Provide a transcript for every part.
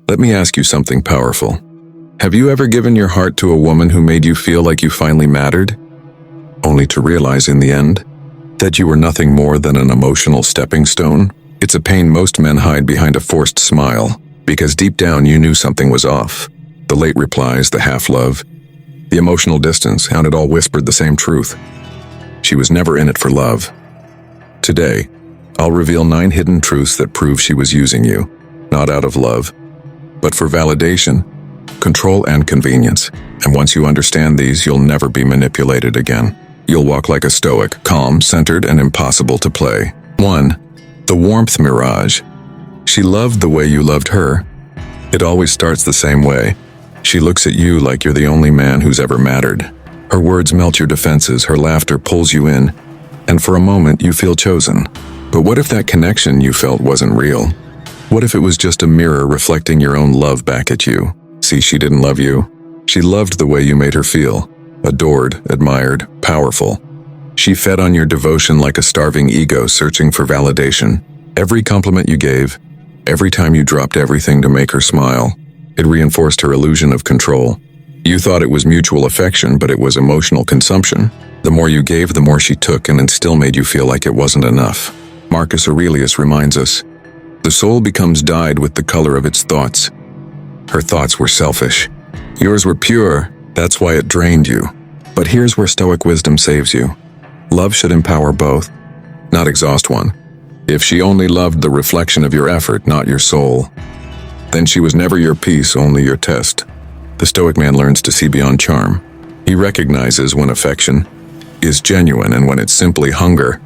Let me ask you something powerful. Have you ever given your heart to a woman who made you feel like you finally mattered, only to realize in the end that you were nothing more than an emotional stepping stone? It's a pain most men hide behind a forced smile, because deep down you knew something was off. The late replies, the half-love, the emotional distance, and it all whispered the same truth. She was never in it for love. Today, I'll reveal 9 hidden truths that prove she was using you, not out of love, but for validation, control, and convenience. And once you understand these, you'll never be manipulated again. You'll walk like a Stoic, calm, centered, and impossible to play. 1. The warmth mirage. She loved the way you loved her. It always starts the same way. She looks at you like you're the only man who's ever mattered. Her words melt your defenses, her laughter pulls you in, and for a moment you feel chosen. But what if that connection you felt wasn't real? What if it was just a mirror reflecting your own love back at you? See, she didn't love you. She loved the way you made her feel. Adored, admired, powerful. She fed on your devotion like a starving ego searching for validation. Every compliment you gave, every time you dropped everything to make her smile, it reinforced her illusion of control. You thought it was mutual affection, but it was emotional consumption. The more you gave, the more she took, and it still made you feel like it wasn't enough. Marcus Aurelius reminds us, the soul becomes dyed with the color of its thoughts. Her thoughts were selfish. Yours were pure, that's why it drained you. But here's where Stoic wisdom saves you. Love should empower both, not exhaust one. If she only loved the reflection of your effort, not your soul, then she was never your piece, only your test. The Stoic man learns to see beyond charm. He recognizes when affection is genuine and when it's simply hunger,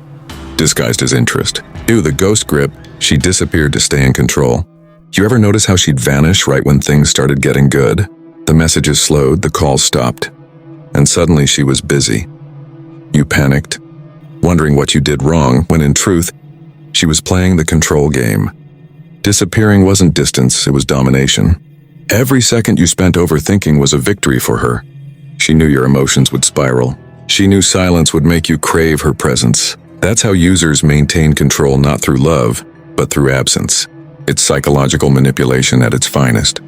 disguised as interest. 2. The ghost grip. She disappeared to stay in control. You ever notice how she'd vanish right when things started getting good? The messages slowed, the calls stopped, and suddenly she was busy. You panicked, wondering what you did wrong, when in truth, she was playing the control game. Disappearing wasn't distance, it was domination. Every second you spent overthinking was a victory for her. She knew your emotions would spiral. She knew silence would make you crave her presence. That's how users maintain control, not through love, but through absence. It's psychological manipulation at its finest.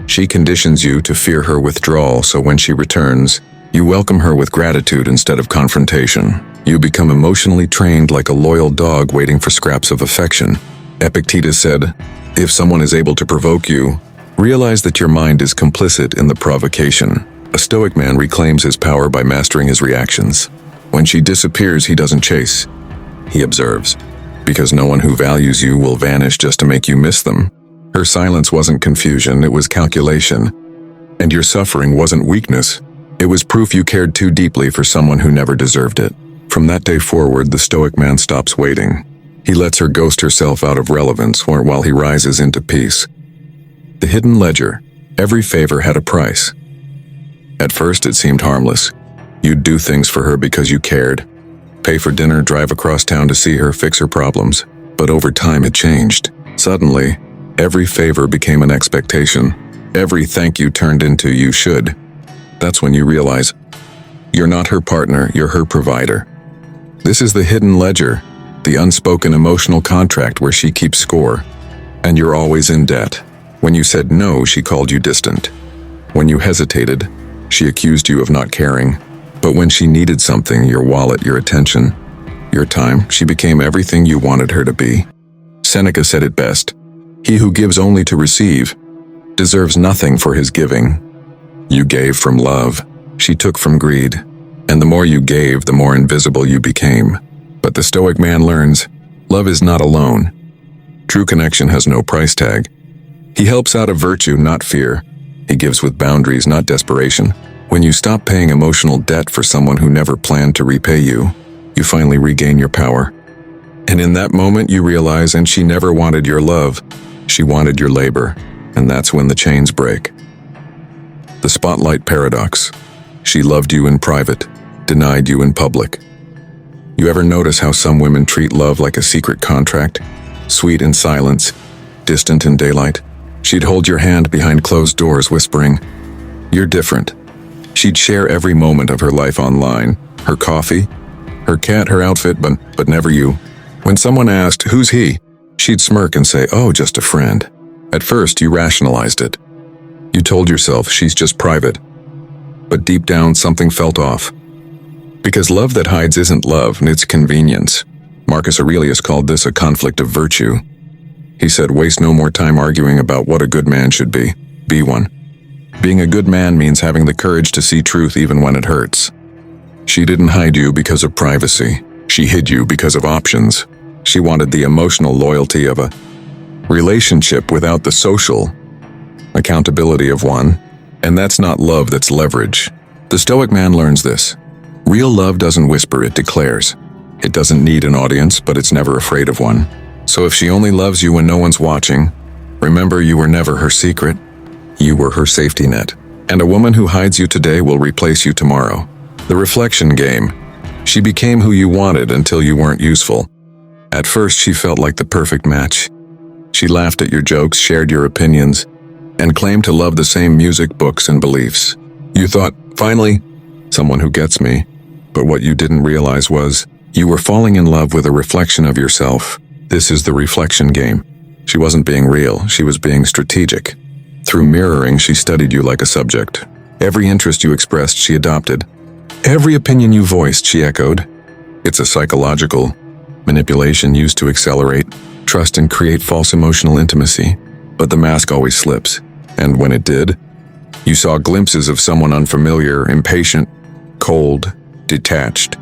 She conditions you to fear her withdrawal, so when she returns, you welcome her with gratitude instead of confrontation. You become emotionally trained like a loyal dog waiting for scraps of affection. Epictetus said, if someone is able to provoke you, realize that your mind is complicit in the provocation. A Stoic man reclaims his power by mastering his reactions. When she disappears, he doesn't chase. He observes. Because no one who values you will vanish just to make you miss them. Her silence wasn't confusion, it was calculation. And your suffering wasn't weakness. It was proof you cared too deeply for someone who never deserved it. From that day forward, the Stoic man stops waiting. He lets her ghost herself out of relevance while he rises into peace. The hidden ledger. Every favor had a price. At first, it seemed harmless. You'd do things for her because you cared. Pay for dinner, drive across town to see her, fix her problems. But over time, it changed. Suddenly, every favor became an expectation. Every thank you turned into you should. That's when you realize, you're not her partner, you're her provider. This is the hidden ledger, the unspoken emotional contract where she keeps score. And you're always in debt. When you said no, she called you distant. When you hesitated, she accused you of not caring. But when she needed something, your wallet, your attention, your time, she became everything you wanted her to be. Seneca said it best, he who gives only to receive deserves nothing for his giving. You gave from love, she took from greed, and the more you gave, the more invisible you became. But the Stoic man learns, love is not alone. True connection has no price tag. He helps out of virtue, not fear. He gives with boundaries, not desperation. When you stop paying emotional debt for someone who never planned to repay you, you finally regain your power. And in that moment you realize, and she never wanted your love, she wanted your labor, and that's when the chains break. The spotlight paradox. She loved you in private, denied you in public. You ever notice how some women treat love like a secret contract? Sweet in silence, distant in daylight. She'd hold your hand behind closed doors whispering, "You're different." She'd share every moment of her life online, her coffee, her cat, her outfit, but never you. When someone asked, "Who's he?" she'd smirk and say, "Oh, just a friend." At first, you rationalized it. You told yourself she's just private. But deep down, something felt off. Because love that hides isn't love, it's convenience. Marcus Aurelius called this a conflict of virtue. He said, waste no more time arguing about what a good man should be one. Being a good man means having the courage to see truth even when it hurts. She didn't hide you because of privacy. She hid you because of options. She wanted the emotional loyalty of a relationship without the social accountability of one. And that's not love, that's leverage. The Stoic man learns this. Real love doesn't whisper, it declares. It doesn't need an audience, but it's never afraid of one. So if she only loves you when no one's watching, remember you were never her secret. You were her safety net. And a woman who hides you today will replace you tomorrow. The reflection game. She became who you wanted until you weren't useful. At first, she felt like the perfect match. She laughed at your jokes, shared your opinions, and claimed to love the same music, books, and beliefs. You thought, finally, someone who gets me. But what you didn't realize was, you were falling in love with a reflection of yourself. This is the reflection game. She wasn't being real, she was being strategic. Through mirroring, she studied you like a subject. Every interest you expressed, she adopted. Every opinion you voiced, she echoed. It's a psychological manipulation used to accelerate trust and create false emotional intimacy. But the mask always slips. And when it did, you saw glimpses of someone unfamiliar, impatient, cold, detached.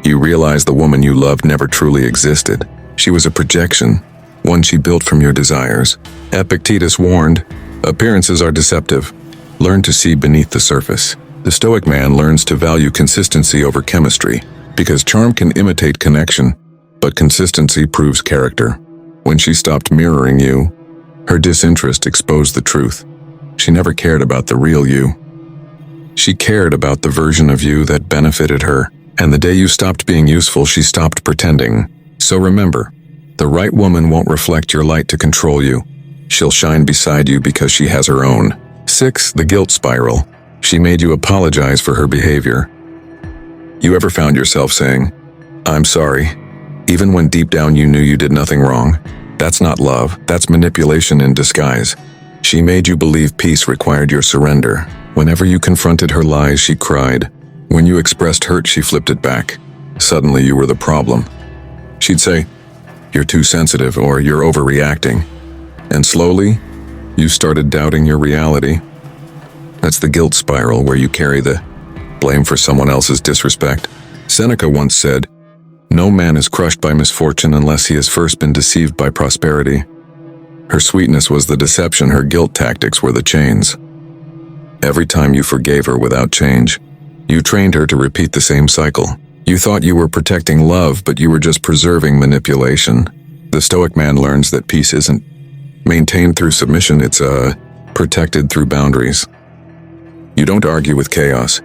You realized the woman you loved never truly existed. She was a projection, one she built from your desires. Epictetus warned, appearances are deceptive. Learn to see beneath the surface. The Stoic man learns to value consistency over chemistry, because charm can imitate connection, but consistency proves character. When she stopped mirroring you, her disinterest exposed the truth. She never cared about the real you. She cared about the version of you that benefited her, and the day you stopped being useful, she stopped pretending. So remember, the right woman won't reflect your light to control you. She'll shine beside you because she has her own. 6. The guilt spiral. She made you apologize for her behavior. You ever found yourself saying, I'm sorry, even when deep down you knew you did nothing wrong? That's not love, that's manipulation in disguise. She made you believe peace required your surrender. Whenever you confronted her lies, she cried. When you expressed hurt, she flipped it back. Suddenly you were the problem. She'd say, you're too sensitive, or you're overreacting. And slowly, you started doubting your reality. That's the guilt spiral where you carry the blame for someone else's disrespect. Seneca once said, no man is crushed by misfortune unless he has first been deceived by prosperity. Her sweetness was the deception, her guilt tactics were the chains. Every time you forgave her without change, you trained her to repeat the same cycle. You thought you were protecting love, but you were just preserving manipulation. The Stoic man learns that peace isn't maintained through submission, it's protected through boundaries. You don't argue with chaos.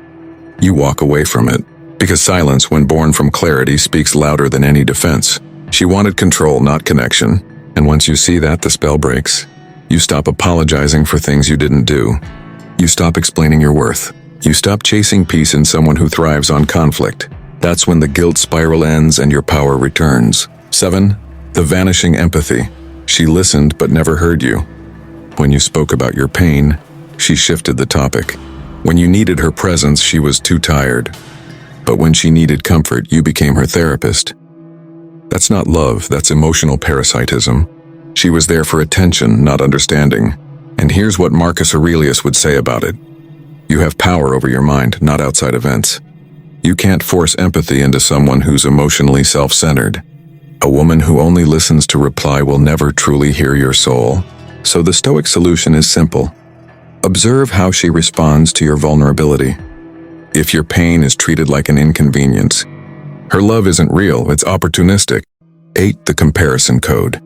You walk away from it. Because silence, when born from clarity, speaks louder than any defense. She wanted control, not connection. And once you see that, the spell breaks. You stop apologizing for things you didn't do. You stop explaining your worth. You stop chasing peace in someone who thrives on conflict. That's when the guilt spiral ends and your power returns. 7. The vanishing empathy. She listened but never heard you. When you spoke about your pain, she shifted the topic. When you needed her presence, she was too tired. But when she needed comfort, you became her therapist. That's not love, that's emotional parasitism. She was there for attention, not understanding. And here's what Marcus Aurelius would say about it. You have power over your mind, not outside events. You can't force empathy into someone who's emotionally self-centered. A woman who only listens to reply will never truly hear your soul. So the Stoic solution is simple. Observe how she responds to your vulnerability. If your pain is treated like an inconvenience, her love isn't real, it's opportunistic. 8. The comparison code.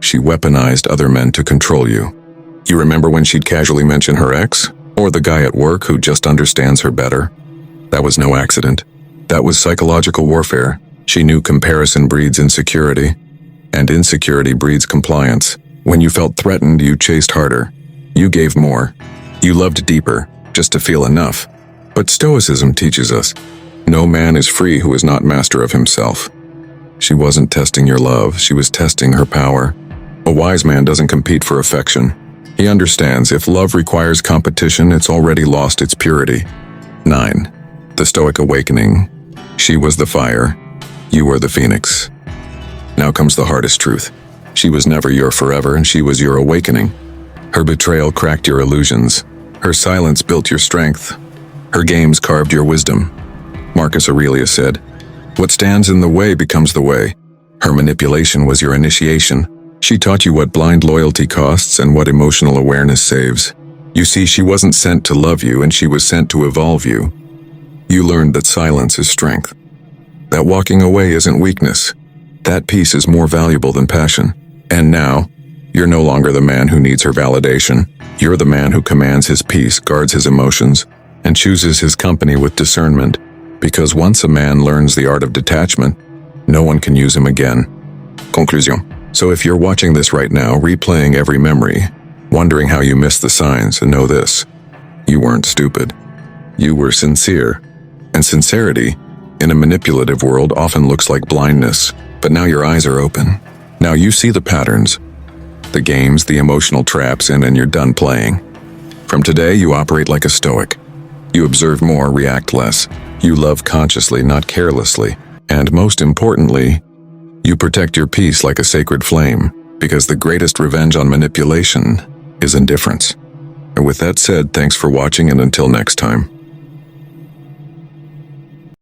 She weaponized other men to control you. You remember when she'd casually mention her ex? Or the guy at work who just understands her better? That was no accident. That was psychological warfare. She knew comparison breeds insecurity, and insecurity breeds compliance. When you felt threatened, you chased harder. You gave more. You loved deeper, just to feel enough. But Stoicism teaches us, no man is free who is not master of himself. She wasn't testing your love, she was testing her power. A wise man doesn't compete for affection. He understands if love requires competition, it's already lost its purity. 9. The Stoic awakening. She was the fire. You were the phoenix. Now comes the hardest truth. She was never your forever, and she was your awakening. Her betrayal cracked your illusions. Her silence built your strength. Her games carved your wisdom. Marcus Aurelius said, "What stands in the way becomes the way." Her manipulation was your initiation. She taught you what blind loyalty costs and what emotional awareness saves. You see, she wasn't sent to love you, and she was sent to evolve you. You learned that silence is strength. That walking away isn't weakness. That peace is more valuable than passion. And now, you're no longer the man who needs her validation. You're the man who commands his peace, guards his emotions, and chooses his company with discernment. Because once a man learns the art of detachment, no one can use him again. Conclusion. So if you're watching this right now, replaying every memory, wondering how you missed the signs, and know this: you weren't stupid. You were sincere. And sincerity, in a manipulative world, often looks like blindness. But now your eyes are open. Now you see the patterns, the games, the emotional traps, and you're done playing. From today, you operate like a Stoic. You observe more, react less. You love consciously, not carelessly. And most importantly, you protect your peace like a sacred flame, because the greatest revenge on manipulation is indifference. And with that said, thanks for watching, and until next time.